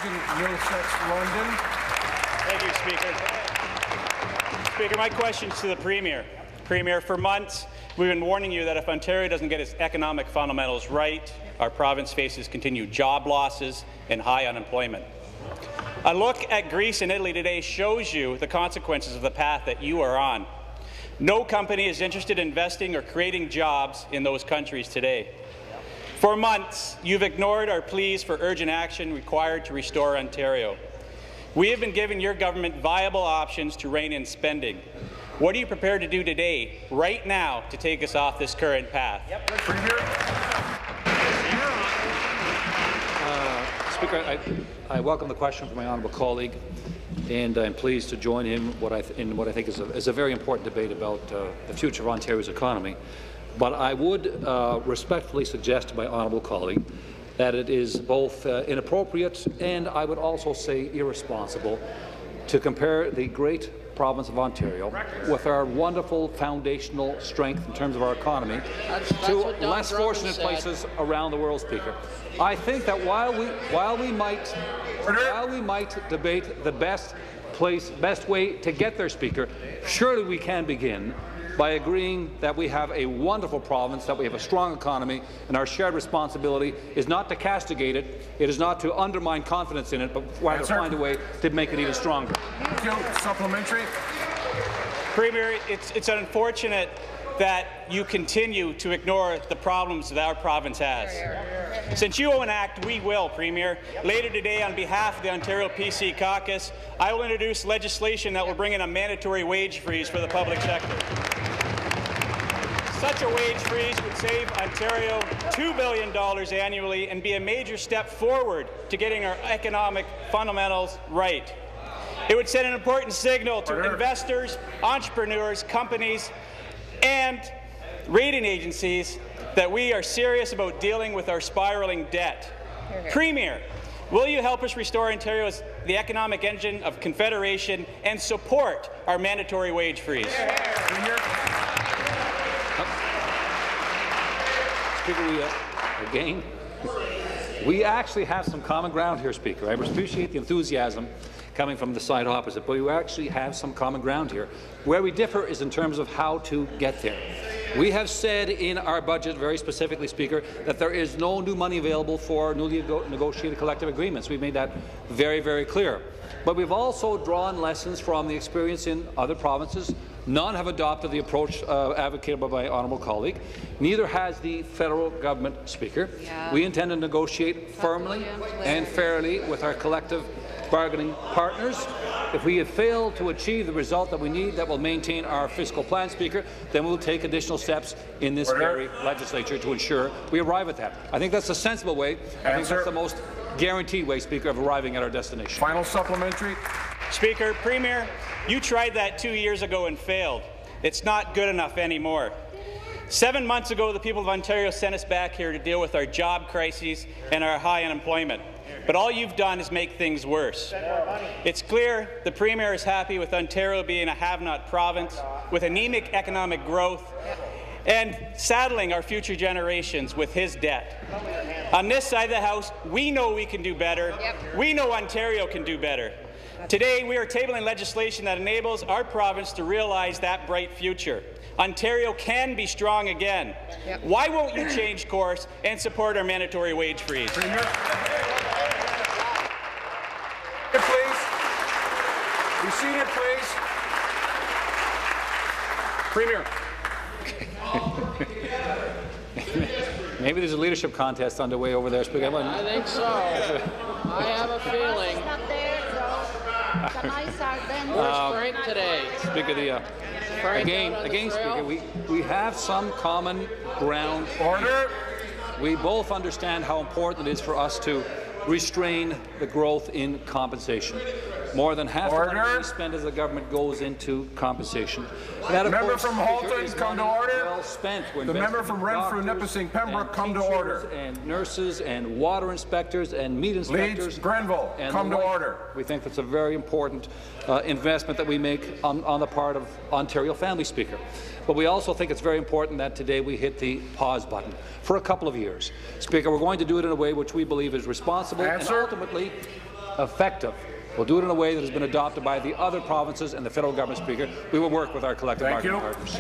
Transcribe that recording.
question, Middlesex, London. Thank you, Speaker. Speaker, my question is to the Premier. Premier, for months, we've been warning you that if Ontario doesn't get its economic fundamentals right, our province faces continued job losses and high unemployment. A look at Greece and Italy today shows you the consequences of the path that you are on. No company is interested in investing or creating jobs in those countries today. For months, you've ignored our pleas for urgent action required to restore Ontario. We have been giving your government viable options to rein in spending. What are you prepared to do today, right now, to take us off this current path? Speaker, I welcome the question from my honourable colleague, and I'm pleased to join him in what I think is a very important debate about the future of Ontario's economy. But I would respectfully suggest to my honourable colleague that it is both inappropriate and, I would also say, irresponsible to compare the great province of Ontario with our wonderful foundational strength in terms of our economy to less fortunate places around the world, Speaker. I think that while we might debate the best way to get there, Speaker, surely we can begin by agreeing that we have a wonderful province, that we have a strong economy, and our shared responsibility is not to castigate it, it is not to undermine confidence in it, but rather find a way to make it even stronger. Thank you. Supplementary. Premier, it's unfortunate that you continue to ignore the problems that our province has. Since you own Act, we will, Premier. Later today, on behalf of the Ontario PC caucus, I will introduce legislation that will bring in a mandatory wage freeze for the public sector. Such a wage freeze would save Ontario $2 billion annually and be a major step forward to getting our economic fundamentals right. It would send an important signal to investors, entrepreneurs, companies, and rating agencies that we are serious about dealing with our spiraling debt. Premier, will you help us restore Ontario as the economic engine of Confederation and support our mandatory wage freeze? Speaker, we actually have some common ground here, Speaker. I appreciate the enthusiasm coming from the side opposite, but we actually have some common ground here. Where we differ is in terms of how to get there. We have said in our budget, very specifically, Speaker, that there is no new money available for newly negotiated collective agreements. We've made that very, very clear. But we've also drawn lessons from the experience in other provinces. None have adopted the approach advocated by my honourable colleague. Neither has the federal government, Speaker. We intend to negotiate firmly and fairly with our collective bargaining partners. If we have failed to achieve the result that we need that will maintain our fiscal plan, Speaker, then we'll take additional steps in this very legislature to ensure we arrive at that. I think that's a sensible way. I think that's the most guaranteed way, Speaker, of arriving at our destination. Final supplementary. Speaker, Premier, you tried that 2 years ago and failed. It's not good enough anymore. 7 months ago, the people of Ontario sent us back here to deal with our job crises and our high unemployment. But all you've done is make things worse. It's clear the Premier is happy with Ontario being a have-not province, with anemic economic growth, and saddling our future generations with his debt. On this side of the House, we know we can do better. We know Ontario can do better. Today, we are tabling legislation that enables our province to realize that bright future. Ontario can be strong again. Why won't you change course and support our mandatory wage freeze? Please. Be seated, please. Premier. Maybe there's a leadership contest underway over there, Speaker. I think so. I have a feeling. Where's Frank today? Speaker, again, Speaker, we have some common ground. Order. We both understand how important it is for us to restrain the growth in compensation. More than half the money we spend as a government goes into compensation. That, member from Halton, come to order. Well spent. The member from Renfrew, Nipissing, Pembroke, come to order. And nurses and water inspectors and meat inspectors. Leeds, Grenville, come to order. We think that's a very important investment that we make on the part of Ontario families, Speaker. But we also think it's very important that today we hit the pause button for a couple of years. Speaker, we're going to do it in a way which we believe is responsible and ultimately effective. We'll do it in a way that has been adopted by the other provinces and the federal government, Speaker. We will work with our collective bargaining partners.